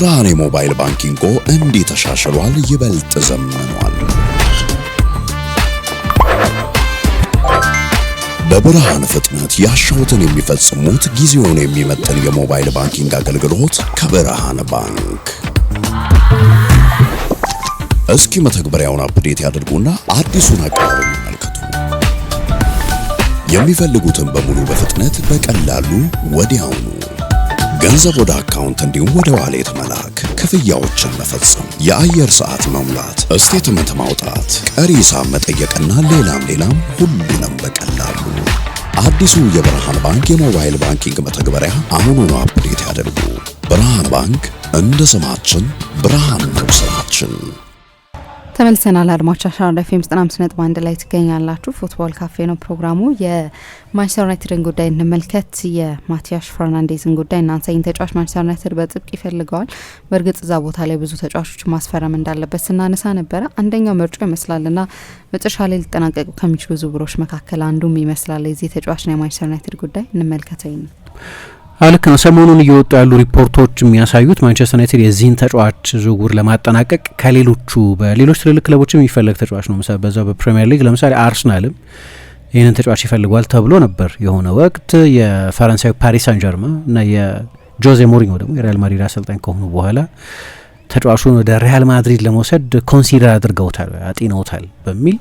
በብርሃን የሞባይል ባንኪንግ እንዲህ ተሻሽሏል፣ ይበልጥ ዘመኗል። በብርሃን ፍጥነት ያሻውትን የሚፈጽሙት ጊዜውን የሚመጥን የሞባይል ባንኪንግ አገልግሎት ከብርሃን ባንክ። እስኪ መተግበሪያውን አፕዴት ያድርጉና አዲሱን አቀራረብ ይመልከቱ። የሚፈልጉትን በሙሉ በፍጥነት በቀላሉ ወዲያውኑ ገንዘብ ወደ አካውንት እንዲሁም ወደ ዋሌት መላክ፣ ክፍያዎችን መፈጸም፣ የአየር ሰዓት መሙላት፣ ስቴትመንት ማውጣት፣ ቀሪ ሂሳብ መጠየቅና ሌላም ሁሉንም በቀላሉ። አዲሱ የብርሃን ባንክ የሞባይል ባንኪንግ መተግበሪያ አሁኑኑ አፕዴት ያድርጉ። ብርሃን ባንክ እንደ ስማችን ብርሃን ነው ስራችን። ተመልሰናል አድማጮቻችን። ኤፍኤም 95.1 ላይ ትገኛላችሁ። ፉትቦል ካፌ ነው ፕሮግራሙ። የማንቸስተር ዩናይትድን ጉዳይ እንመልከት። የማቲያስ ፈርናንዴዝን ጉዳይ እናንሳኝ። ተጫዋች ማንቸስተር ዩናይትድ በጥብቅ ይፈልገዋል። በእርግጥ እዛ ቦታ ላይ ብዙ ተጫዋቾች ማስፈረም እንዳለበት ስናነሳ ነበረ። አንደኛው ምርጫ ይመስላልና መጨረሻ ላይ ሊጠናቀቁ ከሚችሉ ዝውውሮች መካከል አንዱም ይመስላል የዚህ ተጫዋችና የማንቸስተር ዩናይትድ ጉዳይ እንመልከተኝ ነው። አልክ ነው። ሰሞኑን እየወጡ ያሉ ሪፖርቶች የሚያሳዩት ማንቸስተር ዩናይትድ የዚህን ተጫዋች ዝውውር ለማጠናቀቅ ከሌሎቹ በሌሎች ትልልቅ ክለቦችም የሚፈለግ ተጫዋች ነው። ምሳሌ በዛው በፕሪሚየር ሊግ ለምሳሌ አርሰናልም ይህንን ተጫዋች ይፈልጓል ተብሎ ነበር የሆነ ወቅት። የፈረንሳዩ ፓሪስ ሳን ጀርማ እና የጆዜ ሞሪኞ ደግሞ የሪያል ማድሪድ አሰልጣኝ ከሆኑ በኋላ ተጫዋቹን ወደ ሪያል ማድሪድ ለመውሰድ ኮንሲደር አድርገውታል፣ አጢነውታል በሚል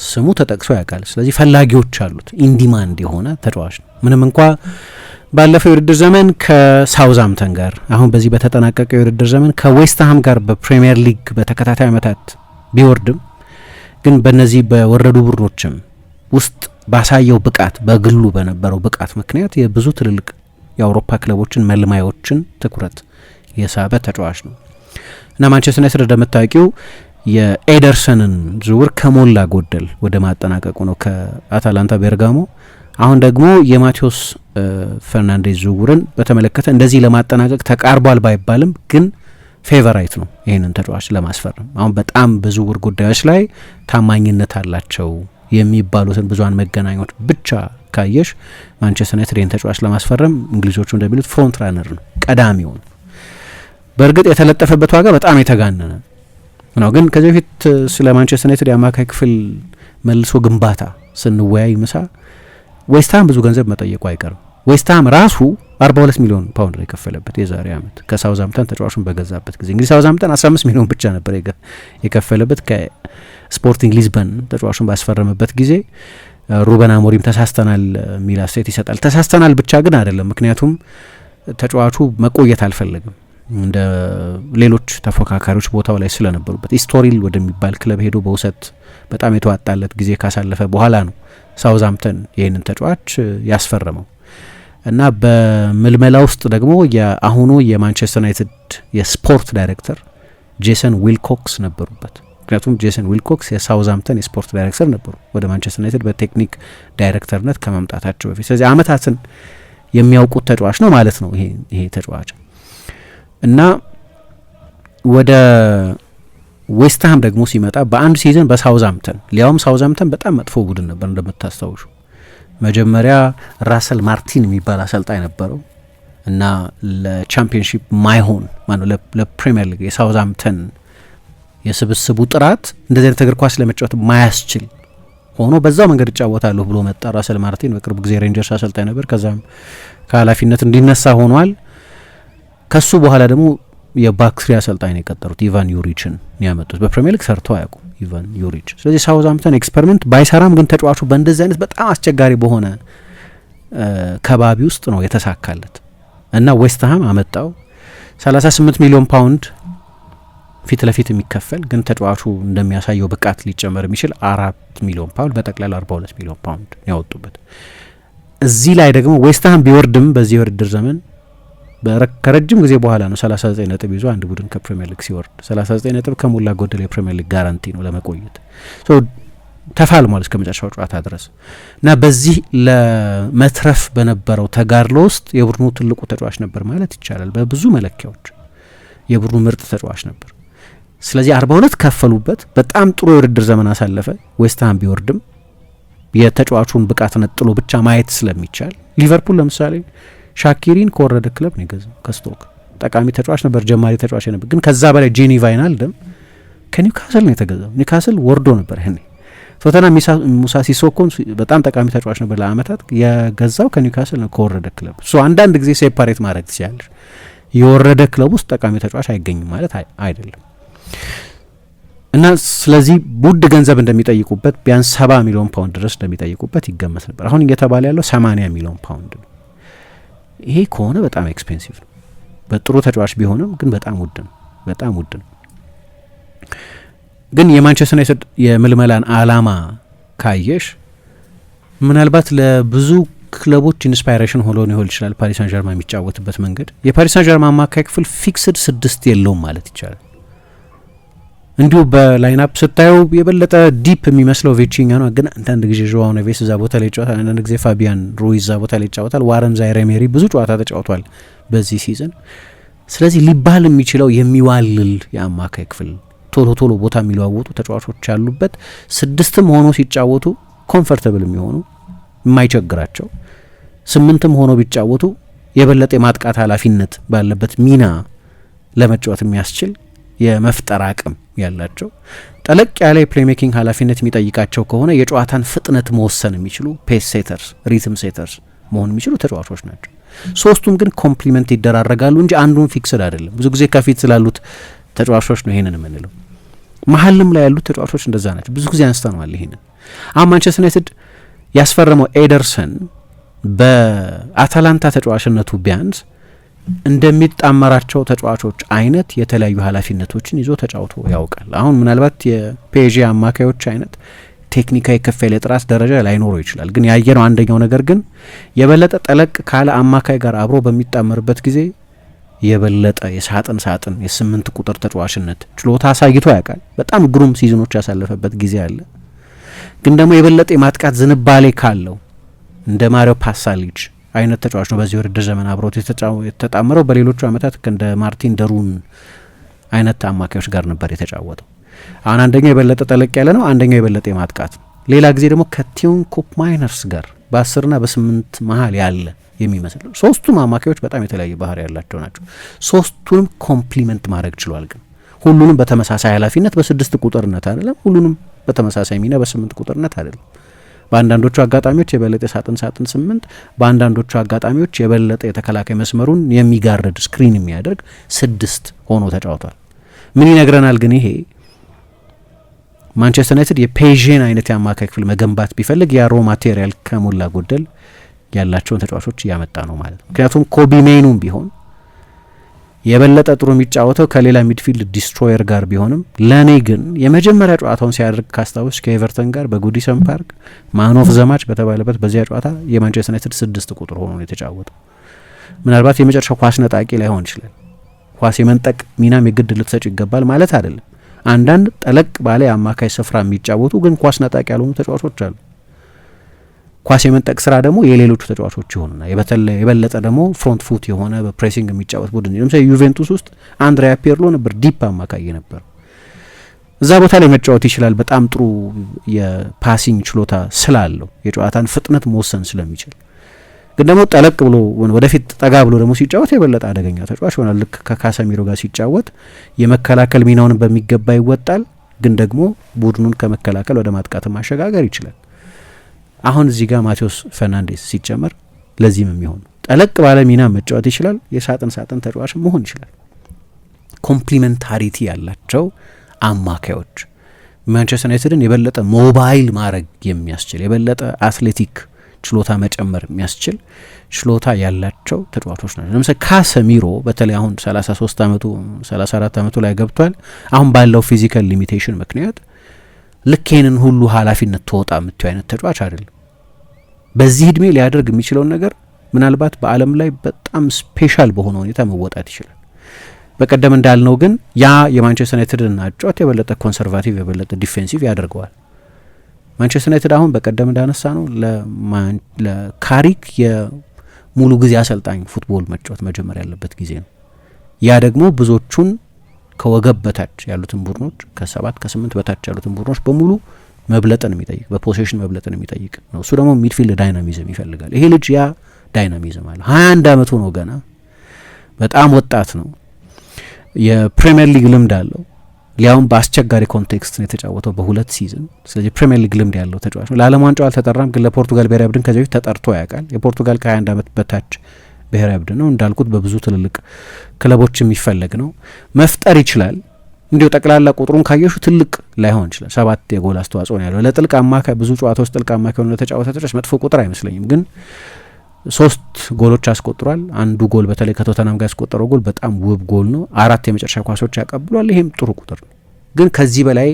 ስሙ ተጠቅሶ ያውቃል። ስለዚህ ፈላጊዎች አሉት። ኢንዲማንድ የሆነ ተጫዋች ነው። ምንም እንኳ ባለፈው የውድድር ዘመን ከሳውዝሃምፕተን ጋር አሁን በዚህ በተጠናቀቀው የውድድር ዘመን ከዌስትሃም ጋር በፕሪሚየር ሊግ በተከታታይ ዓመታት ቢወርድም ግን በእነዚህ በወረዱ ቡድኖችም ውስጥ ባሳየው ብቃት በግሉ በነበረው ብቃት ምክንያት የብዙ ትልልቅ የአውሮፓ ክለቦችን መልማዮችን ትኩረት የሳበ ተጫዋች ነው እና ማንቸስተር ዩናይትድ እንደምታውቂው የኤደርሰንን ዝውውር ከሞላ ጎደል ወደ ማጠናቀቁ ነው ከአታላንታ ቤርጋሞ። አሁን ደግሞ የማቲያስ ፈርናንዴዝ ዝውውርን በተመለከተ እንደዚህ ለማጠናቀቅ ተቃርቧል ባይባልም ግን ፌቨራይት ነው ይህንን ተጫዋች ለማስፈረም። አሁን በጣም በዝውውር ጉዳዮች ላይ ታማኝነት አላቸው የሚባሉትን ብዙሃን መገናኛዎች ብቻ ካየሽ ማንቸስተር ዩናይትድ ይህን ተጫዋች ለማስፈረም እንግሊዞቹ እንደሚሉት ፍሮንት ራነር ነው፣ ቀዳሚው ነው። በእርግጥ የተለጠፈበት ዋጋ በጣም የተጋነነ ነው። ግን ከዚህ በፊት ስለ ማንቸስተር ዩናይትድ የአማካይ ክፍል መልሶ ግንባታ ስንወያይ ምሳ ዌስትሃም ብዙ ገንዘብ መጠየቁ አይቀርም። ዌስትሃም ራሱ 42 ሚሊዮን ፓውንድ ነው የከፈለበት የዛሬ ዓመት ከሳውዝሃምፕተን ተጫዋቹን በገዛበት ጊዜ። እንግዲህ ሳውዝሃምፕተን 15 ሚሊዮን ብቻ ነበር የከፈለበት ከስፖርቲንግ ሊዝበን ተጫዋቹን ባስፈረመበት ጊዜ። ሩበን አሞሪም ተሳስተናል የሚል አስተያየት ይሰጣል። ተሳስተናል ብቻ ግን አይደለም፣ ምክንያቱም ተጫዋቹ መቆየት አልፈለግም እንደ ሌሎች ተፎካካሪዎች ቦታው ላይ ስለነበሩበት። ኢስቶሪል ወደሚባል ክለብ ሄዶ በውሰት በጣም የተዋጣለት ጊዜ ካሳለፈ በኋላ ነው ሳውዝሃምፕተን ይህንን ተጫዋች ያስፈረመው እና በምልመላ ውስጥ ደግሞ የአሁኑ የማንቸስተር ዩናይትድ የስፖርት ዳይሬክተር ጄሰን ዊልኮክስ ነበሩበት። ምክንያቱም ጄሰን ዊልኮክስ የሳውዝሃምፕተን የስፖርት ዳይሬክተር ነበሩ ወደ ማንቸስተር ዩናይትድ በቴክኒክ ዳይሬክተርነት ከመምጣታቸው በፊት። ስለዚህ ዓመታትን የሚያውቁት ተጫዋች ነው ማለት ነው ይሄ ተጫዋች እና ወደ ዌስትሃም ደግሞ ሲመጣ በአንድ ሲዝን በሳውዝሃምፕተን ሊያውም ሳውዝሃምፕተን በጣም መጥፎ ቡድን ነበር እንደምታስታውሹ። መጀመሪያ ራሰል ማርቲን የሚባል አሰልጣኝ ነበረው እና ለቻምፒየንሺፕ ማይሆን ለፕሪሚየር ሊግ የሳውዝሃምፕተን የስብስቡ ጥራት እንደዚህ አይነት እግር ኳስ ለመጫወት ማያስችል ሆኖ በዛው መንገድ እጫወታለሁ ብሎ መጣ። ራሰል ማርቲን በቅርብ ጊዜ ሬንጀርስ አሰልጣኝ ነበር። ከዛም ከኃላፊነት እንዲነሳ ሆኗል። ከሱ በኋላ ደግሞ የባክስሪ አሰልጣኝ ነው የቀጠሩት። ኢቫን ዩሪችን ያመጡት። በፕሪሚየር ሊግ ሰርተው አያውቁም ኢቫን ዩሪች። ስለዚህ ሳውዝሃምፕተን ኤክስፐሪመንት ባይሰራም ግን ተጫዋቹ በእንደዚህ አይነት በጣም አስቸጋሪ በሆነ ከባቢ ውስጥ ነው የተሳካለት እና ዌስትሃም አመጣው 38 ሚሊዮን ፓውንድ ፊት ለፊት የሚከፈል ግን ተጫዋቹ እንደሚያሳየው ብቃት ሊጨመር የሚችል 4 ሚሊዮን ፓውንድ በጠቅላላ 42 ሚሊዮን ፓውንድ ያወጡበት። እዚህ ላይ ደግሞ ዌስትሃም ቢወርድም በዚህ የውድድር ዘመን ከረጅም ጊዜ በኋላ ነው 39 ነጥብ ይዞ አንድ ቡድን ከፕሪሚየር ሊግ ሲወርድ። 39 ነጥብ ከሞላ ጎደል የፕሪሚየር ሊግ ጋራንቲ ነው ለመቆየት። ተፋልሟል እስከ መጨረሻው ጨዋታ ድረስ እና በዚህ ለመትረፍ በነበረው ተጋድሎ ውስጥ የቡድኑ ትልቁ ተጫዋች ነበር ማለት ይቻላል። በብዙ መለኪያዎች የቡድኑ ምርጥ ተጫዋች ነበር። ስለዚህ 42 ከፈሉበት። በጣም ጥሩ የውድድር ዘመን አሳለፈ። ዌስትሃም ቢወርድም የተጫዋቹን ብቃት ነጥሎ ብቻ ማየት ስለሚቻል ሊቨርፑል ለምሳሌ ሻኪሪን ከወረደ ክለብ ነው የገዛው ከስቶክ ጠቃሚ ተጫዋች ነበር፣ ጀማሪ ተጫዋች ነበር። ግን ከዛ በላይ ጄኒ ቫይናልደም ከኒውካስል ነው የተገዛው። ኒውካስል ወርዶ ነበር ይሄኔ። ቶተንሃም ሙሳ ሲሶኮን በጣም ጠቃሚ ተጫዋች ነበር ለአመታት፣ የገዛው ከኒውካስል ነው ከወረደ ክለብ። አንዳንድ ጊዜ ሴፓሬት ማድረግ ትችላለች። የወረደ ክለብ ውስጥ ጠቃሚ ተጫዋች አይገኝም ማለት አይደለም። እና ስለዚህ ውድ ገንዘብ እንደሚጠይቁበት ቢያንስ 70 ሚሊዮን ፓውንድ ድረስ እንደሚጠይቁበት ይገመት ነበር። አሁን እየተባለ ያለው 80 ሚሊዮን ፓውንድ ነው። ይሄ ከሆነ በጣም ኤክስፔንሲቭ ነው። በጥሩ ተጫዋች ቢሆንም ግን በጣም ውድ ነው፣ በጣም ውድ ነው። ግን የማንቸስተር ዩናይትድ የምልመላን አላማ ካየሽ ምናልባት ለብዙ ክለቦች ኢንስፓይሬሽን ሆኖ ሊሆን ይችላል ፓሪስ ሳን ዠርማን የሚጫወትበት መንገድ። የፓሪስ ሳን ዠርማን አማካይ ክፍል ፊክስድ 6 የለውም ማለት ይቻላል። እንዲሁ በላይናፕ ስታየው የበለጠ ዲፕ የሚመስለው ቪቺኛ ነው። ግን አንዳንድ ጊዜ ጆዋው ኔቬስ እዛ ቦታ ላይ ይጫወታል፣ አንዳንድ ጊዜ ፋቢያን ሩይዝ እዛ ቦታ ላይ ይጫወታል። ዋረን ዛይሬ-ኤሜሪ ብዙ ጨዋታ ተጫውቷል በዚህ ሲዝን። ስለዚህ ሊባል የሚችለው የሚዋልል የአማካይ ክፍል ቶሎ ቶሎ ቦታ የሚለዋወጡ ተጫዋቾች ያሉበት 6ም ሆኖ ሲጫወቱ ኮምፎርታብል የሚሆኑ የማይቸግራቸው 8ም ሆኖ ቢጫወቱ የበለጠ የማጥቃት ኃላፊነት ባለበት ሚና ለመጫወት የሚያስችል የመፍጠር አቅም ያላቸው ጠለቅ ያለ የፕሌይ ሜኪንግ ኃላፊነት የሚጠይቃቸው ከሆነ የጨዋታን ፍጥነት መወሰን የሚችሉ ፔስ ሴተርስ፣ ሪትም ሴተርስ መሆን የሚችሉ ተጫዋቾች ናቸው። ሶስቱም ግን ኮምፕሊመንት ይደራረጋሉ እንጂ አንዱን ፊክስድ አይደለም። ብዙ ጊዜ ከፊት ስላሉት ተጫዋቾች ነው ይሄንን የምንለው። መሀልም ላይ ያሉት ተጫዋቾች እንደዛ ናቸው። ብዙ ጊዜ አንስተነዋል ይሄንን። አሁን ማንቸስተር ዩናይትድ ያስፈረመው ኤደርሰን በአታላንታ ተጫዋችነቱ ቢያንስ እንደሚጣመራቸው ተጫዋቾች አይነት የተለያዩ ኃላፊነቶችን ይዞ ተጫውቶ ያውቃል። አሁን ምናልባት የፔጂ አማካዮች አይነት ቴክኒካዊ ከፍ ያለ ጥራት ደረጃ ላይኖረው ይችላል። ግን ያየነው አንደኛው ነገር ግን የበለጠ ጠለቅ ካለ አማካይ ጋር አብሮ በሚጣመርበት ጊዜ የበለጠ የሳጥን የ8 ቁጥር ተጫዋችነት ችሎታ አሳይቶ ያውቃል። በጣም ግሩም ሲዝኖች ያሳለፈበት ጊዜ አለ። ግን ደግሞ የበለጠ የማጥቃት ዝንባሌ ካለው እንደ ማሪዮ ፓሳሊች አይነት ተጫዋች ነው በዚህ ውድድር ዘመን አብሮት የተጣመረው። በሌሎቹ አመታት እንደ ማርቲን ደሩን አይነት አማካዮች ጋር ነበር የተጫወተው። አሁን አንደኛው የበለጠ ጠለቅ ያለ ነው፣ አንደኛው የበለጠ የማጥቃት ነው። ሌላ ጊዜ ደግሞ ከቲዮን ኮፕ ማይነርስ ጋር በ10ና በ8 መሀል ያለ የሚመስል። ሶስቱም አማካዮች በጣም የተለያየ ባህሪ ያላቸው ናቸው። ሶስቱንም ኮምፕሊመንት ማድረግ ችሏል። ግን ሁሉንም በተመሳሳይ ኃላፊነት በ6 ቁጥርነት አይደለም፣ ሁሉንም በተመሳሳይ ሚና በ8 ቁጥርነት አይደለም። በአንዳንዶቹ አጋጣሚዎች የበለጠ ሳጥን 8፣ በአንዳንዶቹ አጋጣሚዎች የበለጠ የተከላካይ መስመሩን የሚጋርድ ስክሪን የሚያደርግ 6 ሆኖ ተጫውቷል። ምን ይነግረናል? ግን ይሄ ማንቸስተር ዩናይትድ የፔዥን አይነት የአማካይ ክፍል መገንባት ቢፈልግ ያሮ ማቴሪያል ከሞላ ጎደል ያላቸውን ተጫዋቾች እያመጣ ነው ማለት ነው። ምክንያቱም ኮቢ ሜይኑም ቢሆን የበለጠ ጥሩ የሚጫወተው ከሌላ ሚድፊልድ ዲስትሮየር ጋር ቢሆንም ለእኔ ግን የመጀመሪያ ጨዋታውን ሲያደርግ ካስታወስ ከኤቨርተን ጋር በጉዲሰን ፓርክ ማን ኦፍ ዘማች በተባለበት በዚያ ጨዋታ የማንቸስተር ዩናይትድ 6 ቁጥር ሆኖ ነው የተጫወተው። ምናልባት የመጨረሻው ኳስ ነጣቂ ላይሆን ይችላል። ኳስ የመንጠቅ ሚናም የግድ ልትሰጭ ይገባል ማለት አይደለም። አንዳንድ ጠለቅ ባለ የአማካይ ስፍራ የሚጫወቱ ግን ኳስ ነጣቂ ያልሆኑ ተጫዋቾች አሉ። ኳስ የመንጠቅ ስራ ደግሞ የሌሎቹ ተጫዋቾች ይሆኑና የበለጠ ደግሞ ፍሮንት ፉት የሆነ በፕሬሲንግ የሚጫወት ቡድን ለምሳሌ ዩቬንቱስ ውስጥ አንድሪያ ፒርሎ ነበር፣ ዲፕ አማካይ ነበር። እዛ ቦታ ላይ መጫወት ይችላል። በጣም ጥሩ የፓሲንግ ችሎታ ስላለው የጨዋታን ፍጥነት መወሰን ስለሚችል። ግን ደግሞ ጠለቅ ብሎ ወደፊት ጠጋ ብሎ ደግሞ ሲጫወት የበለጠ አደገኛ ተጫዋች ይሆናል። ልክ ከካሰሚሮ ጋር ሲጫወት የመከላከል ሚናውን በሚገባ ይወጣል። ግን ደግሞ ቡድኑን ከመከላከል ወደ ማጥቃት ማሸጋገር ይችላል። አሁን እዚህ ጋር ማቴዎስ ፈርናንዴስ ሲጨመር ለዚህም የሚሆን ጠለቅ ባለ ሚና መጫወት ይችላል። የሳጥን ተጫዋች መሆን ይችላል። ኮምፕሊመንታሪቲ ያላቸው አማካዮች ማንቸስተር ዩናይትድን የበለጠ ሞባይል ማድረግ የሚያስችል የበለጠ አትሌቲክ ችሎታ መጨመር የሚያስችል ችሎታ ያላቸው ተጫዋቾች ናቸው። ለምሳሌ ካሰሚሮ በተለይ አሁን 33 ዓመቱ 34 ዓመቱ ላይ ገብቷል። አሁን ባለው ፊዚካል ሊሚቴሽን ምክንያት ልኬንን ሁሉ ኃላፊነት ተወጣ የምትዩ አይነት ተጫዋች አይደለም። በዚህ እድሜ ሊያደርግ የሚችለውን ነገር ምናልባት በዓለም ላይ በጣም ስፔሻል በሆነ ሁኔታ መወጣት ይችላል። በቀደም እንዳልነው ግን ያ የማንቸስተር ዩናይትድን አጫዋት የበለጠ ኮንሰርቫቲቭ የበለጠ ዲፌንሲቭ ያደርገዋል። ማንቸስተር ዩናይትድ አሁን በቀደም እንዳነሳ ነው ለካሪክ የሙሉ ጊዜ አሰልጣኝ ፉትቦል መጫወት መጀመር ያለበት ጊዜ ነው። ያ ደግሞ ብዙዎቹን ከወገብ በታች ያሉትን ቡድኖች ከ7 ከ8 በታች ያሉትን ቡድኖች በሙሉ መብለጥን የሚጠይቅ በፖሴሽን መብለጥን የሚጠይቅ ነው። እሱ ደግሞ ሚድፊልድ ዳይናሚዝም ይፈልጋል። ይሄ ልጅ ያ ዳይናሚዝም አለ። 21 ዓመቱ ነው ገና። በጣም ወጣት ነው። የፕሪሚየር ሊግ ልምድ አለው። ሊያውም በአስቸጋሪ ኮንቴክስት ነው የተጫወተው በሁለት ሲዝን። ስለዚህ ፕሪሚየር ሊግ ልምድ ያለው ተጫዋች ነው። ለዓለም ዋንጫው አልተጠራም፣ ግን ለፖርቱጋል ብሔራዊ ቡድን ከዚህ በፊት ተጠርቶ ያውቃል። የፖርቱጋል ከ21 ዓመት በታች ብሔራዊ ቡድን ነው። እንዳልኩት በብዙ ትልልቅ ክለቦች የሚፈለግ ነው። መፍጠር ይችላል። እንዲሁ ጠቅላላ ቁጥሩን ካየሹ ትልቅ ላይሆን ይችላል። 7 የጎል አስተዋጽኦ ነው ያለው። ለጥልቅ አማካይ ብዙ ጨዋታዎች ጥልቅ አማካይ ሆኖ ለተጫወተ ተጫዋች መጥፎ ቁጥር አይመስለኝም። ግን 3 ጎሎች አስቆጥሯል። አንዱ ጎል በተለይ ከቶተናም ጋር ያስቆጠረው ጎል በጣም ውብ ጎል ነው። 4 የመጨረሻ ኳሶች ያቀብሏል። ይሄም ጥሩ ቁጥር ነው። ግን ከዚህ በላይ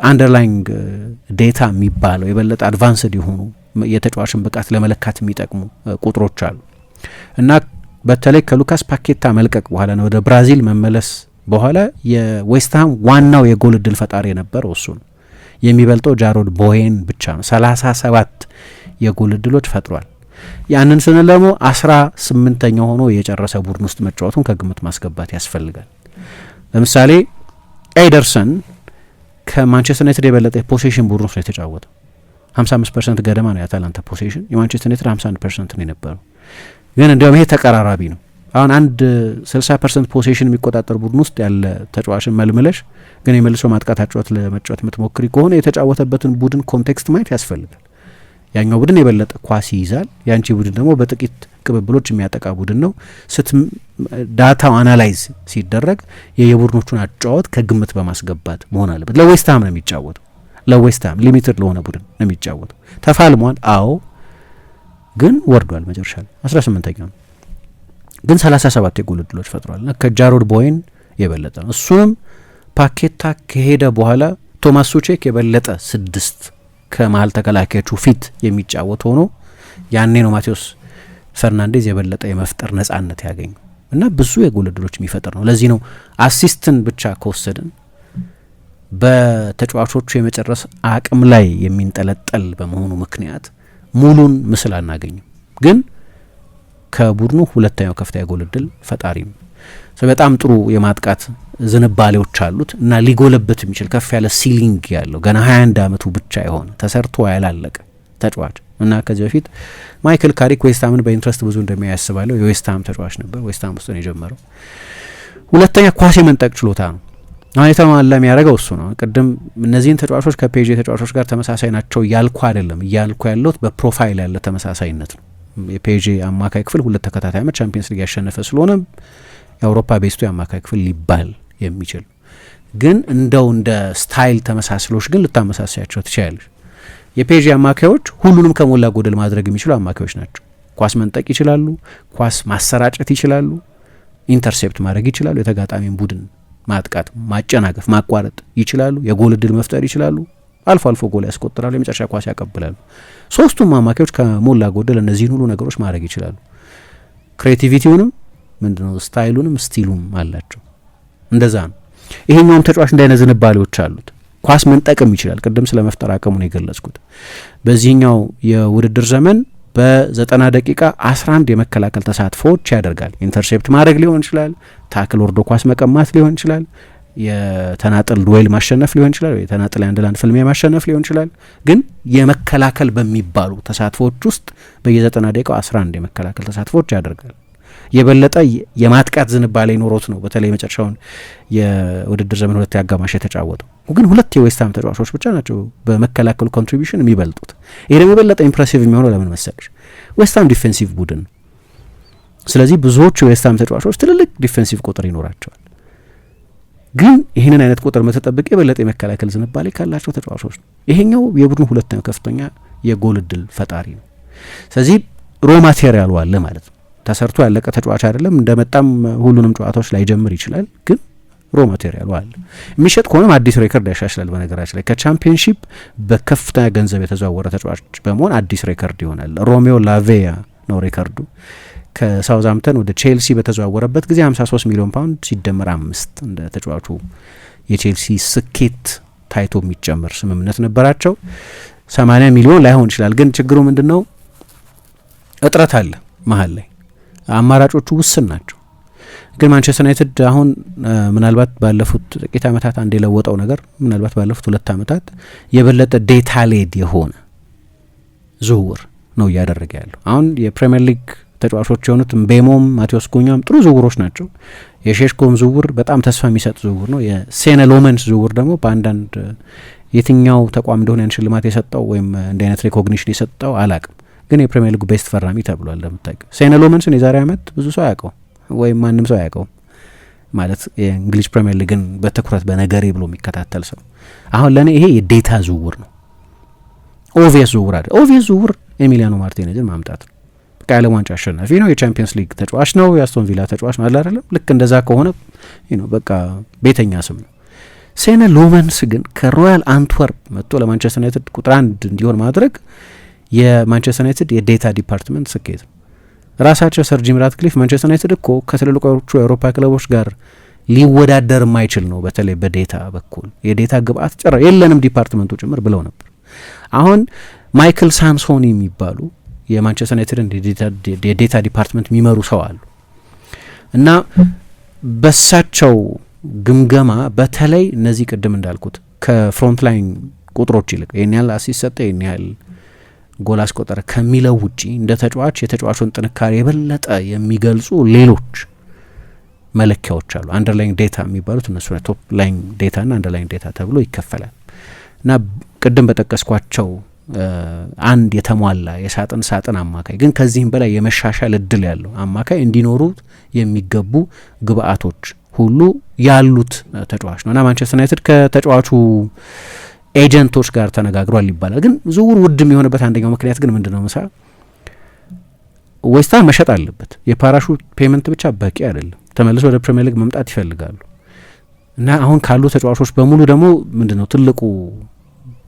አንደርላይንግ ዴታ የሚባለው የበለጠ አድቫንስድ የሆኑ የተጫዋችን ብቃት ለመለካት የሚጠቅሙ ቁጥሮች አሉ እና በተለይ ከሉካስ ፓኬታ መልቀቅ በኋላ ነው ወደ ብራዚል መመለስ በኋላ የዌስትሃም ዋናው የጎል እድል ፈጣሪ የነበረው እሱ ነው። የሚበልጠው ጃሮድ ቦዌን ብቻ ነው። 37 የጎል እድሎች ፈጥሯል። ያንን ስንል ደግሞ 18ኛው ሆኖ የጨረሰ ቡድን ውስጥ መጫወቱን ከግምት ማስገባት ያስፈልጋል። ለምሳሌ ኤደርሰን ከማንቸስተር ዩናይትድ የበለጠ የፖሴሽን ቡድን ውስጥ ነው የተጫወተው። 55% ገደማ ነው የአታላንታ ፖሴሽን፣ የማንቸስተር ዩናይትድ 51% ነው የነበረው። ግን እንዲያውም ይሄ ተቀራራቢ ነው። አሁን አንድ 60% ፖሴሽን የሚቆጣጠር ቡድን ውስጥ ያለ ተጫዋችን መልምለሽ ግን የመልሶ ማጥቃት አጫዋት ለመጫወት የምትሞክሪ ከሆነ የተጫወተበትን ቡድን ኮንቴክስት ማየት ያስፈልጋል። ያኛው ቡድን የበለጠ ኳስ ይይዛል፣ ያንቺ ቡድን ደግሞ በጥቂት ቅብብሎች የሚያጠቃ ቡድን ነው። ዳታው አናላይዝ ሲደረግ የቡድኖቹን አጫወት ከግምት በማስገባት መሆን አለበት። ለዌስትሃም ነው የሚጫወተው። ለዌስትሃም ሊሚትድ ለሆነ ቡድን ነው የሚጫወተው። ተፋልሟል፣ አዎ፣ ግን ወርዷል። መጨረሻ ላይ 18ኛው ነው፣ ግን 37 የጎል እድሎች ፈጥሯል እና ከጃሮድ ቦዌን የበለጠ ነው። እሱንም ፓኬታ ከሄደ በኋላ ቶማስ ሱቼክ የበለጠ 6 ከመሀል ተከላካዮቹ ፊት የሚጫወት ሆኖ ያኔ ነው ማቴዎስ ፈርናንዴዝ የበለጠ የመፍጠር ነጻነት ያገኙ እና ብዙ የጎል እድሎች የሚፈጥር ነው። ለዚህ ነው አሲስትን ብቻ ከወሰድን በተጫዋቾቹ የመጨረስ አቅም ላይ የሚንጠለጠል በመሆኑ ምክንያት ሙሉን ምስል አናገኝም። ግን ከቡድኑ ሁለተኛው ከፍተኛ የጎል እድል ፈጣሪ ነው። በጣም ጥሩ የማጥቃት ዝንባሌዎች አሉት እና ሊጎለበት የሚችል ከፍ ያለ ሲሊንግ ያለው ገና 21 ዓመቱ ብቻ የሆነ ተሰርቶ ያላለቀ ተጫዋች እና ከዚህ በፊት ማይክል ካሪክ ዌስትሃምን በኢንትረስት ብዙ እንደሚያስባለው የዌስትሃም ተጫዋች ነበር። ዌስትሃም ውስጥ ነው የጀመረው። ሁለተኛ ኳስ የመንጠቅ ችሎታ ነው። አሁን የተሟላ የሚያደርገው እሱ ነው። ቅድም እነዚህን ተጫዋቾች ከፔጂ ተጫዋቾች ጋር ተመሳሳይ ናቸው እያልኩ አይደለም። እያልኩ ያለሁት በፕሮፋይል ያለ ተመሳሳይነት ነው። የፔጂ አማካይ ክፍል 2 ተከታታይ ዓመት ቻምፒየንስ ሊግ ያሸነፈ ስለሆነ የአውሮፓ ቤስቱ የአማካይ ክፍል ሊባል የሚችል ግን እንደው እንደ ስታይል ተመሳስሎች ግን ልታመሳሳያቸው ትችላለች። የፔጂ አማካዮች ሁሉንም ከሞላ ጎደል ማድረግ የሚችሉ አማካዮች ናቸው። ኳስ መንጠቅ ይችላሉ፣ ኳስ ማሰራጨት ይችላሉ፣ ኢንተርሴፕት ማድረግ ይችላሉ፣ የተጋጣሚን ቡድን ማጥቃት፣ ማጨናገፍ፣ ማቋረጥ ይችላሉ፣ የጎል እድል መፍጠር ይችላሉ፣ አልፎ አልፎ ጎል ያስቆጥራሉ፣ የመጨረሻ ኳስ ያቀብላሉ። ሶስቱም አማካዮች ከሞላ ጎደል እነዚህን ሁሉ ነገሮች ማድረግ ይችላሉ። ክሬቲቪቲውንም ምንድነው ስታይሉንም ስቲሉም አላቸው። እንደዛ ነው። ይሄኛውም ተጫዋች እንዳይነት ዝንባሌዎች አሉት። ኳስ መንጠቅም ይችላል። ቅድም ስለ መፍጠር አቅሙ ነው የገለጽኩት። በዚህኛው የውድድር ዘመን በ90 ደቂቃ 11 የመከላከል ተሳትፎዎች ያደርጋል። ኢንተርሴፕት ማድረግ ሊሆን ይችላል፣ ታክል ወርዶ ኳስ መቀማት ሊሆን ይችላል፣ የተናጥል ዱዌል ማሸነፍ ሊሆን ይችላል፣ የተናጥል አንድ ለአንድ ፍልሚያ ማሸነፍ ሊሆን ይችላል። ግን የመከላከል በሚባሉ ተሳትፎዎች ውስጥ በየ90 ደቂቃው 11 የመከላከል ተሳትፎዎች ያደርጋል። የበለጠ የማጥቃት ዝንባሌ ኖሮት ነው በተለይ የመጨረሻውን የውድድር ዘመን 2 አጋማሽ የተጫወተው። ግን 2 የዌስትሃም ተጫዋቾች ብቻ ናቸው በመከላከሉ ኮንትሪቢዩሽን የሚበልጡት። ይሄ ደግሞ የበለጠ ኢምፕሬሲቭ የሚሆነው ለምን መሰለሽ? ዌስትሃም ዲፌንሲቭ ቡድን ነው። ስለዚህ ብዙዎቹ የዌስትሃም ተጫዋቾች ትልልቅ ዲፌንሲቭ ቁጥር ይኖራቸዋል። ግን ይህንን አይነት ቁጥር መተጠበቅ የበለጠ የመከላከል ዝንባሌ ካላቸው ተጫዋቾች ነው። ይሄኛው የቡድኑ ሁለተኛው ከፍተኛ የጎል እድል ፈጣሪ ነው። ስለዚህ ሮ ማቴሪያሉ አለ ማለት ነው። ተሰርቶ ያለቀ ተጫዋች አይደለም። እንደመጣም ሁሉንም ጨዋታዎች ላይ ጀምር ይችላል። ግን ሮ ማቴሪያሉ አለ። የሚሸጥ ከሆነም አዲስ ሬከርድ ያሻሽላል። በነገራችን ላይ ከቻምፒየንሺፕ በከፍተኛ ገንዘብ የተዘዋወረ ተጫዋች በመሆን አዲስ ሬከርድ ይሆናል። ሮሜዮ ላቬያ ነው ሬከርዱ። ከሳውዝሃምፕተን ወደ ቼልሲ በተዘዋወረበት ጊዜ 53 ሚሊዮን ፓውንድ ሲደመር 5 እንደ ተጫዋቹ የቼልሲ ስኬት ታይቶ የሚጨመር ስምምነት ነበራቸው። 80 ሚሊዮን ላይሆን ይችላል። ግን ችግሩ ምንድነው? እጥረት አለ መሀል ላይ አማራጮቹ ውስን ናቸው። ግን ማንቸስተር ዩናይትድ አሁን ምናልባት ባለፉት ጥቂት ዓመታት አንድ የለወጠው ነገር ምናልባት ባለፉት 2 ዓመታት የበለጠ ዴታ ሌድ የሆነ ዝውውር ነው እያደረገ ያለው። አሁን የፕሪሚየር ሊግ ተጫዋቾች የሆኑት ቤሞም ማቴዎስ ኩኛም ጥሩ ዝውውሮች ናቸው። የሼሽኮም ዝውውር በጣም ተስፋ የሚሰጥ ዝውውር ነው። የሴነ ሎመንስ ዝውውር ደግሞ በአንዳንድ የትኛው ተቋም እንደሆነ ያን ሽልማት የሰጠው ወይም እንደ አይነት ሪኮግኒሽን የሰጠው አላቅም፣ ግን የፕሪሚየር ሊጉ ቤስት ፈራሚ ተብሏል። እንደምታውቀው ሴነ ሎመንስን የዛሬ ዓመት ብዙ ሰው አያውቀው ወይም ማንም ሰው አያውቀው ማለት የእንግሊዝ ፕሪሚየር ሊግን በትኩረት በነገሬ ብሎ የሚከታተል ሰው። አሁን ለእኔ ይሄ የዴታ ዝውውር ነው። ኦቪየስ ዝውውር አይደል። ኦቪየስ ዝውውር ኤሚሊያኖ ማርቲኔዝን ማምጣት ነው። በቃ የዓለም ዋንጫ አሸናፊ ነው፣ የቻምፒየንስ ሊግ ተጫዋች ነው፣ የአስቶን ቪላ ተጫዋች ነው አይደለም። ልክ እንደዛ ከሆነ በቃ ቤተኛ ስም ነው። ሴነ ሎመንስ ግን ከሮያል አንትወርፕ መጥቶ ለማንቸስተር ዩናይትድ ቁጥር 1 እንዲሆን ማድረግ የማንቸስተር ዩናይትድ የዴታ ዲፓርትመንት ስኬት ነው። ራሳቸው ሰር ጂም ራትክሊፍ ማንቸስተር ዩናይትድ እኮ ከትልልቆቹ የአውሮፓ ክለቦች ጋር ሊወዳደር የማይችል ነው፣ በተለይ በዴታ በኩል የዴታ ግብአት ጭራሽ የለንም ዲፓርትመንቱ ጭምር ብለው ነበር። አሁን ማይክል ሳንሶኒ የሚባሉ የማንቸስተር ዩናይትድን የዴታ ዲፓርትመንት የሚመሩ ሰው አሉ እና በሳቸው ግምገማ በተለይ እነዚህ ቅድም እንዳልኩት ከፍሮንት ላይን ቁጥሮች ይልቅ ይህን ያህል አሲስት ሰጠ፣ ይህን ያህል ጎል አስቆጠረ ከሚለው ውጪ እንደ ተጫዋች የተጫዋቹን ጥንካሬ የበለጠ የሚገልጹ ሌሎች መለኪያዎች አሉ። አንደርላይንግ ዴታ የሚባሉት እነሱ ቶፕ ላይንግ ዴታ ና አንደርላይንግ ዴታ ተብሎ ይከፈላል እና ቅድም በጠቀስኳቸው አንድ የተሟላ የሳጥን አማካይ ግን ከዚህም በላይ የመሻሻል እድል ያለው አማካይ እንዲኖሩት የሚገቡ ግብአቶች ሁሉ ያሉት ተጫዋች ነው እና ማንቸስተር ዩናይትድ ከተጫዋቹ ኤጀንቶች ጋር ተነጋግሯል ይባላል። ግን ዝውውር ውድ የሚሆንበት አንደኛው ምክንያት ግን ምንድነው? ዌስትሃም መሸጥ አለበት። የፓራሹት ፔመንት ብቻ በቂ አይደለም። ተመልሶ ወደ ፕሪሚየር ሊግ መምጣት ይፈልጋሉ እና አሁን ካሉ ተጫዋቾች በሙሉ ደግሞ ምንድነው ትልቁ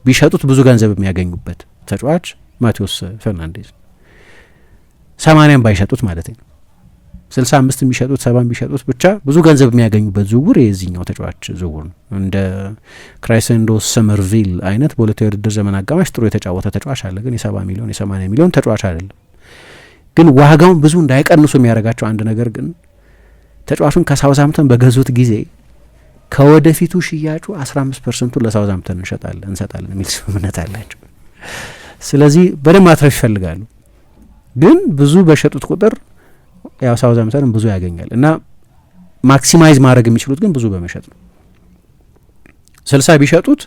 ቢሸጡት ብዙ ገንዘብ የሚያገኙበት ተጫዋች ማቴዎስ ፈርናንዴዝ 80 ባይሸጡት ማለት ነው 65 ቢሸጡት 70 ቢሸጡት ብቻ ብዙ ገንዘብ የሚያገኙበት ዝውውር የዚህኛው ተጫዋች ዝውውር ነው። እንደ ክራይሰንዶ ሰመርቪል አይነት በሁለተኛው የውድድር ዘመን አጋማሽ ጥሩ የተጫወተ ተጫዋች አለ፣ ግን የ70 ሚሊዮን የ80 ሚሊዮን ተጫዋች አይደለም። ግን ዋጋውን ብዙ እንዳይቀንሱ የሚያደርጋቸው አንድ ነገር ግን ተጫዋቹን ከሳውዝሃምፕተን በገዙት ጊዜ ከወደፊቱ ሽያጩ 15% ለሳውዝሃምፕተን እንሰጣለን የሚል ስምምነት አላቸው። ስለዚህ በደንብ ማትረፍ ይፈልጋሉ። ግን ብዙ በሸጡት ቁጥር ያው ሳውዝሃምፕተን ብዙ ያገኛል እና ማክሲማይዝ ማድረግ የሚችሉት ግን ብዙ በመሸጥ ነው። 60 ቢሸጡት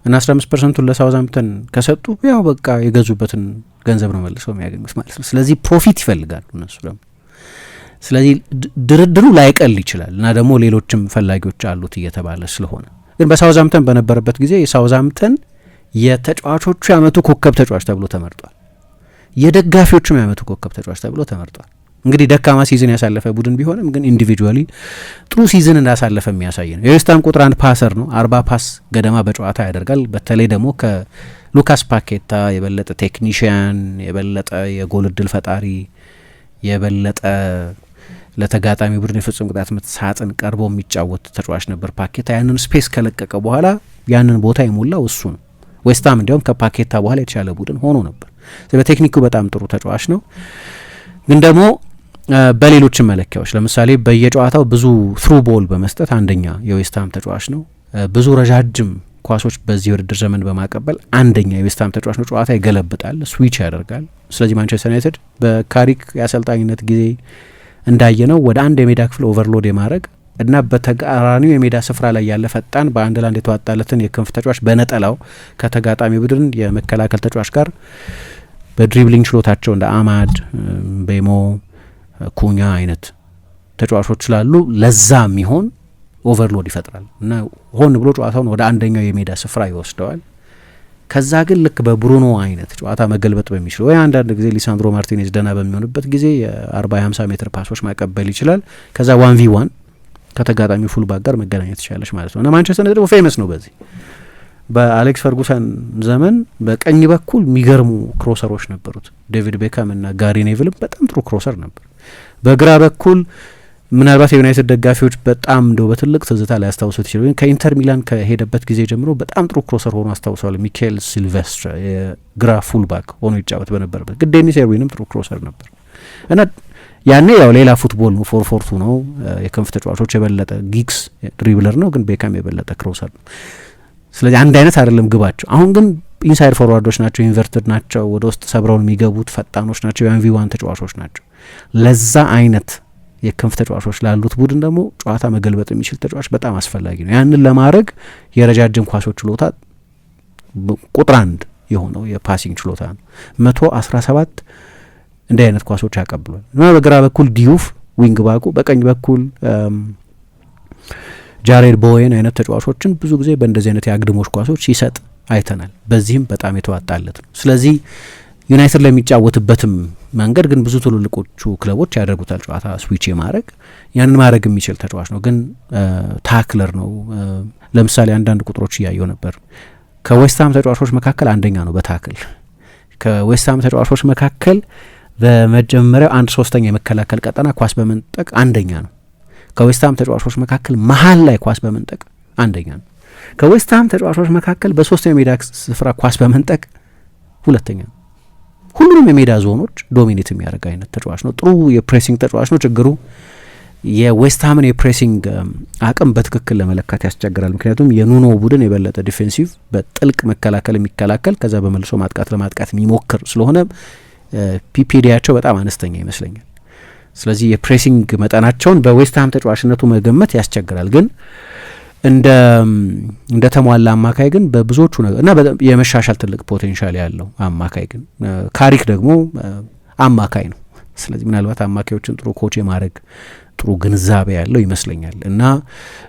እና 15% ለሳውዝሃምፕተን ከሰጡ ያው በቃ የገዙበትን ገንዘብ ነው መልሰው የሚያገኙት ማለት ነው። ስለዚህ ፕሮፊት ይፈልጋሉ እነሱ ደግሞ። ስለዚህ ድርድሩ ላይቀል ይችላል እና ደግሞ ሌሎችም ፈላጊዎች አሉት እየተባለ ስለሆነ ግን በሳውዝሃምፕተን በነበረበት ጊዜ የሳውዝሃምፕተን የተጫዋቾቹ የዓመቱ ኮከብ ተጫዋች ተብሎ ተመርጧል። የደጋፊዎቹም የዓመቱ ኮከብ ተጫዋች ተብሎ ተመርጧል። እንግዲህ ደካማ ሲዝን ያሳለፈ ቡድን ቢሆንም ግን ኢንዲቪጁዋሊ ጥሩ ሲዝን እንዳሳለፈ የሚያሳይ ነው። የዌስትሃም ቁጥር 1 ፓሰር ነው። 40 ፓስ ገደማ በጨዋታ ያደርጋል። በተለይ ደግሞ ከሉካስ ፓኬታ የበለጠ ቴክኒሽያን፣ የበለጠ የጎል እድል ፈጣሪ፣ የበለጠ ለተጋጣሚ ቡድን የፍጹም ቅጣት ምት ሳጥን ቀርቦ የሚጫወት ተጫዋች ነበር ፓኬታ። ያንን ስፔስ ከለቀቀ በኋላ ያንን ቦታ የሞላው እሱ ነው። ዌስትሃም እንዲያውም ከፓኬታ በኋላ የተሻለ ቡድን ሆኖ ነበር። በቴክኒኩ በጣም ጥሩ ተጫዋች ነው። ግን ደግሞ በሌሎችም መለኪያዎች ለምሳሌ በየጨዋታው ብዙ ትሩ ቦል በመስጠት አንደኛ የዌስትሃም ተጫዋች ነው። ብዙ ረጃጅም ኳሶች በዚህ ውድድር ዘመን በማቀበል አንደኛ የዌስትሃም ተጫዋች ነው። ጨዋታ ይገለብጣል፣ ስዊች ያደርጋል። ስለዚህ ማንቸስተር ዩናይትድ በካሪክ የአሰልጣኝነት ጊዜ እንዳየነው ወደ አንድ የሜዳ ክፍል ኦቨርሎድ የማድረግ እና በተቃራኒው የሜዳ ስፍራ ላይ ያለ ፈጣን በአንድ ላንድ የተዋጣለትን የክንፍ ተጫዋች በነጠላው ከተጋጣሚ ቡድን የመከላከል ተጫዋች ጋር በድሪብሊንግ ችሎታቸው እንደ አማድ ቤሞ ኩኛ አይነት ተጫዋቾች ስላሉ ለዛ የሚሆን ኦቨርሎድ ይፈጥራል እና ሆን ብሎ ጨዋታውን ወደ አንደኛው የሜዳ ስፍራ ይወስደዋል። ከዛ ግን ልክ በብሩኖ አይነት ጨዋታ መገልበጥ በሚችል ወይ አንዳንድ ጊዜ ሊሳንድሮ ማርቲኔዝ ደና በሚሆንበት ጊዜ የ40-50 ሜትር ፓሶች ማቀበል ይችላል። ከዛ 1v1 ከተጋጣሚ ፉልባክ ጋር መገናኘት ትችላለች ማለት ነው እና ማንቸስተር ዩናይትድ ደግሞ ፌመስ ነው በዚህ። በአሌክስ ፈርጉሰን ዘመን በቀኝ በኩል የሚገርሙ ክሮሰሮች ነበሩት። ዴቪድ ቤካም እና ጋሪ ኔቭልም በጣም ጥሩ ክሮሰር ነበር። በግራ በኩል ምናልባት የዩናይትድ ደጋፊዎች በጣም እንደው በትልቅ ትዝታ ላይ ያስታውሱት ይችላል። ከኢንተር ሚላን ከሄደበት ጊዜ ጀምሮ በጣም ጥሩ ክሮሰር ሆኖ አስታውሰዋል። ሚካኤል ሲልቨስትር የግራ ፉልባክ ሆኖ ይጫወት በነበረበት ግን ዴኒስ ኤርዊንም ጥሩ ክሮሰር ነበር እና ያኔ ያው ሌላ ፉትቦል ነው፣ 4-4-2 ነው። የክንፍ ተጫዋቾች የበለጠ ጊግስ ድሪብለር ነው፣ ግን ቤካም የበለጠ ክሮሰር ነው። ስለዚህ አንድ አይነት አይደለም ግባቸው። አሁን ግን ኢንሳይድ ፎርዋርዶች ናቸው፣ ኢንቨርትድ ናቸው፣ ወደ ውስጥ ሰብረውን የሚገቡት ፈጣኖች ናቸው፣ የአንቪዋን ተጫዋቾች ናቸው። ለዛ አይነት የክንፍ ተጫዋቾች ላሉት ቡድን ደግሞ ጨዋታ መገልበጥ የሚችል ተጫዋች በጣም አስፈላጊ ነው። ያንን ለማድረግ የረጃጅም ኳሶች ችሎታ ቁጥር 1 የሆነው የፓሲንግ ችሎታ ነው። 117 እንዲህ አይነት ኳሶች ያቀብሏል እና በግራ በኩል ዲዩፍ ዊንግ ባኩ፣ በቀኝ በኩል ጃሬድ ቦዌን አይነት ተጫዋቾችን ብዙ ጊዜ በእንደዚህ አይነት የአግድሞች ኳሶች ሲሰጥ አይተናል። በዚህም በጣም የተዋጣለት ነው። ስለዚህ ዩናይትድ ለሚጫወትበትም መንገድ ግን ብዙ ትልልቆቹ ክለቦች ያደርጉታል ጨዋታ ስዊች የማድረግ ያንን ማድረግ የሚችል ተጫዋች ነው። ግን ታክለር ነው። ለምሳሌ አንዳንድ ቁጥሮች እያየው ነበር። ከዌስትሃም ተጫዋቾች መካከል አንደኛ ነው በታክል። ከዌስትሃም ተጫዋቾች መካከል በመጀመሪያው 1/3 የመከላከል ቀጠና ኳስ በመንጠቅ አንደኛ ነው። ከዌስትሃም ተጫዋቾች መካከል መሀል ላይ ኳስ በመንጠቅ አንደኛ ነው። ከዌስትሃም ተጫዋቾች መካከል በሶስተኛው የሜዳ ስፍራ ኳስ በመንጠቅ ሁለተኛ ነው። ሁሉንም የሜዳ ዞኖች ዶሚኔት የሚያደርግ አይነት ተጫዋች ነው። ጥሩ የፕሬሲንግ ተጫዋች ነው። ችግሩ የዌስትሃምን የፕሬሲንግ አቅም በትክክል ለመለካት ያስቸግራል። ምክንያቱም የኑኖ ቡድን የበለጠ ዲፌንሲቭ በጥልቅ መከላከል የሚከላከል ከዛ በመልሶ ማጥቃት ለማጥቃት የሚሞክር ስለሆነ ፒፒዲያቸው በጣም አነስተኛ ይመስለኛል። ስለዚህ የፕሬሲንግ መጠናቸውን በዌስትሃም ተጫዋችነቱ መገመት ያስቸግራል። ግን እንደ ተሟላ አማካይ ግን በብዙዎቹ ነገር እና የመሻሻል ትልቅ ፖቴንሻል ያለው አማካይ ግን ካሪክ ደግሞ አማካይ ነው። ስለዚህ ምናልባት አማካዮችን ጥሩ ኮች የማድረግ ጥሩ ግንዛቤ ያለው ይመስለኛል። እና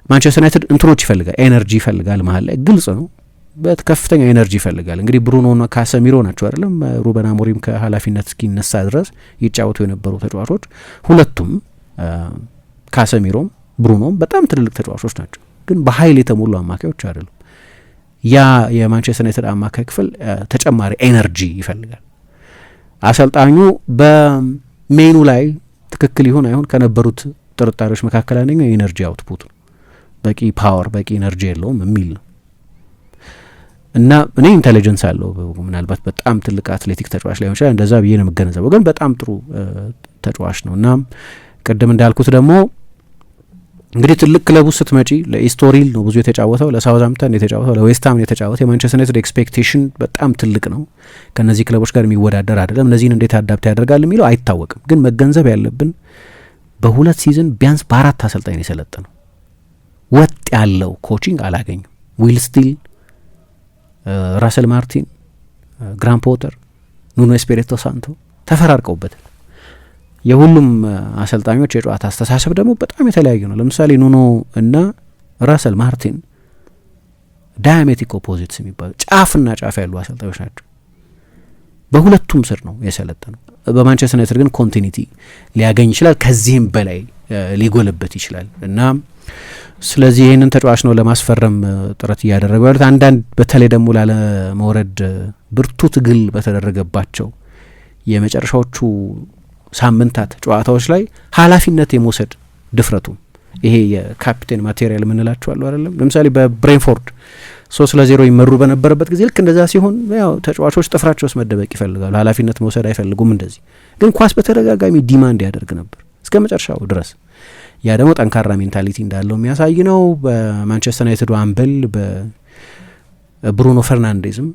ማንቸስተር ዩናይትድ እንትኖች ይፈልጋል፣ ኤነርጂ ይፈልጋል። መሀል ላይ ግልጽ ነው በከፍተኛ ኤነርጂ ይፈልጋል። እንግዲህ ብሩኖና ካሰሚሮ ናቸው አይደለም ሩበን አሞሪም ከኃላፊነት እስኪነሳ ድረስ ይጫወቱ የነበሩ ተጫዋቾች ሁለቱም፣ ካሰሚሮም ብሩኖም በጣም ትልልቅ ተጫዋቾች ናቸው። ግን በኃይል የተሞሉ አማካዮች አይደሉም። ያ የማንቸስተር ዩናይትድ አማካይ ክፍል ተጨማሪ ኤነርጂ ይፈልጋል። አሰልጣኙ በሜኑ ላይ ትክክል ይሁን አይሁን ከነበሩት ጥርጣሬዎች መካከል አንደኛው የኤነርጂ አውትፑት ነው። በቂ ፓወር በቂ ኤነርጂ የለውም የሚል ነው እና እኔ ኢንቴሊጀንስ አለው ምናልባት በጣም ትልቅ አትሌቲክ ተጫዋች ላይሆን ይችላል፣ እንደዛ ብዬ ነው የምገነዘበው። ግን በጣም ጥሩ ተጫዋች ነው እና ቅድም እንዳልኩት ደግሞ እንግዲህ ትልቅ ክለቡ ስትመጪ ለኢስቶሪል ነው ብዙ የተጫወተው፣ ለሳውዝሃምፕተን የተጫወተው፣ ለዌስትሃም የተጫወተው። የማንቸስተር ዩናይትድ ኤክስፔክቴሽን በጣም ትልቅ ነው። ከነዚህ ክለቦች ጋር የሚወዳደር አይደለም። እነዚህን እንዴት አዳፕት ያደርጋል የሚለው አይታወቅም። ግን መገንዘብ ያለብን በሁለት ሲዝን ቢያንስ በ4 አሰልጣኝ ነው የሰለጠነው። ወጥ ያለው ኮቺንግ አላገኝም። ዊል ስቲል፣ ራሰል ማርቲን፣ ግራም ፖተር፣ ኑኖ ኤስፒሪቶ ሳንቶ ተፈራርቀውበታል። የሁሉም አሰልጣኞች የጨዋታ አስተሳሰብ ደግሞ በጣም የተለያዩ ነው። ለምሳሌ ኑኖ እና ራሰል ማርቲን ዳያሜቲክ ኦፖዚትስ የሚባሉ ጫፍና ጫፍ ያሉ አሰልጣኞች ናቸው። በሁለቱም ስር ነው የሰለጠነው። በማንቸስተር ዩናይትድ ግን ኮንቲኒቲ ሊያገኝ ይችላል፣ ከዚህም በላይ ሊጎልበት ይችላል እና ስለዚህ ይህንን ተጫዋች ነው ለማስፈረም ጥረት እያደረጉ ያሉት። አንዳንድ በተለይ ደግሞ ላለመውረድ ብርቱ ትግል በተደረገባቸው የመጨረሻዎቹ ሳምንታት ጨዋታዎች ላይ ኃላፊነት የመውሰድ ድፍረቱ ይሄ የካፒቴን ማቴሪያል የምንላቸው አሉ አይደለም። ለምሳሌ በብሬንፎርድ 3-0 ይመሩ በነበረበት ጊዜ ልክ እንደዛ ሲሆን ያው ተጫዋቾች ጥፍራቸው ውስጥ መደበቅ ይፈልጋሉ፣ ኃላፊነት መውሰድ አይፈልጉም። እንደዚህ ግን ኳስ በተደጋጋሚ ዲማንድ ያደርግ ነበር እስከ መጨረሻው ድረስ። ያ ደግሞ ጠንካራ ሜንታሊቲ እንዳለው የሚያሳይ ነው። በማንቸስተር ዩናይትድ አምበል በብሩኖ ፈርናንዴዝም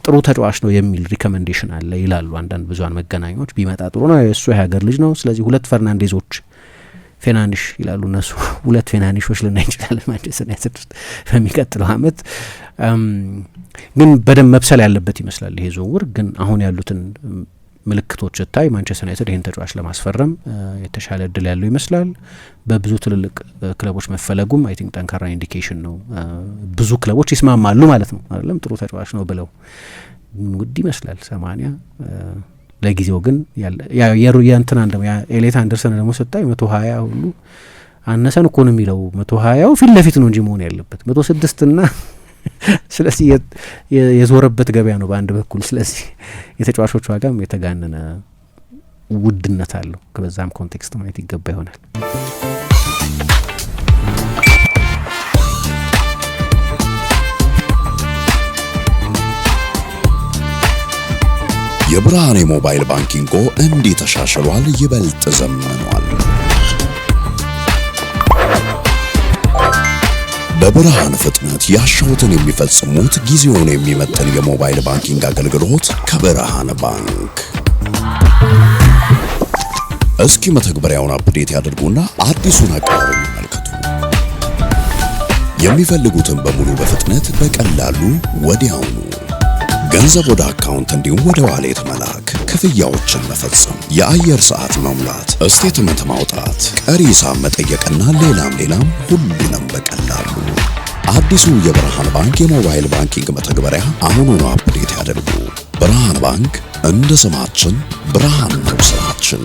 ጥሩ ተጫዋች ነው የሚል ሪኮሜንዴሽን አለ ይላሉ አንዳንድ ብዙሃን መገናኛዎች። ቢመጣ ጥሩ ነው፣ የእሱ የሀገር ልጅ ነው። ስለዚህ 2 ፈርናንዴዞች ፌናንዲሽ ይላሉ እነሱ 2 ፌናንዲሾች ልናይ እንችላለን ማንቸስተር ዩናይትድ ውስጥ በሚቀጥለው አመት። ግን በደንብ መብሰል ያለበት ይመስላል ይሄ ዝውውር። ግን አሁን ያሉትን ምልክቶች ስታይ ማንቸስተር ዩናይትድ ይህን ተጫዋች ለማስፈረም የተሻለ እድል ያለው ይመስላል። በብዙ ትልልቅ ክለቦች መፈለጉም አይ ቲንክ ጠንካራ ኢንዲኬሽን ነው። ብዙ ክለቦች ይስማማሉ ማለት ነው አይደለም ጥሩ ተጫዋች ነው ብለው። ውድ ይመስላል 80 ለጊዜው ግን የእንትና ደግሞ ኤሌት አንደርሰን ደግሞ ስታይ 120 ሁሉ አነሰን እኮ ነው የሚለው። 120 ፊት ለፊት ነው እንጂ መሆን ያለበት 106 እና ስለዚህ የዞረበት ገበያ ነው በአንድ በኩል። ስለዚህ የተጫዋቾች ዋጋም የተጋነነ ውድነት አለው። ከበዛም ኮንቴክስት ማየት ይገባ ይሆናል። የብርሃን የሞባይል ባንኪንጎ እንዲህ ተሻሽሏል፣ ይበልጥ ዘምኗል። በብርሃን ፍጥነት ያሻውትን የሚፈጽሙት ጊዜውን የሚመጥን የሞባይል ባንኪንግ አገልግሎት ከብርሃን ባንክ። እስኪ መተግበሪያውን አፕዴት ያድርጉና አዲሱን አቀራረብ ይመልከቱ። የሚፈልጉትን በሙሉ በፍጥነት በቀላሉ ወዲያውኑ ገንዘብ ወደ አካውንት እንዲሁም ወደ ዋሌት መላክ፣ ክፍያዎችን መፈጸም፣ የአየር ሰዓት መሙላት፣ ስቴትመንት ማውጣት፣ ቀሪ ሂሳብ መጠየቅና ሌላም ሁሉንም በቀላሉ። አዲሱ የብርሃን ባንክ የሞባይል ባንኪንግ መተግበሪያ አሁኑኑ አፕዴት ያድርጉ። ብርሃን ባንክ እንደ ስማችን ብርሃን ነው ስራችን።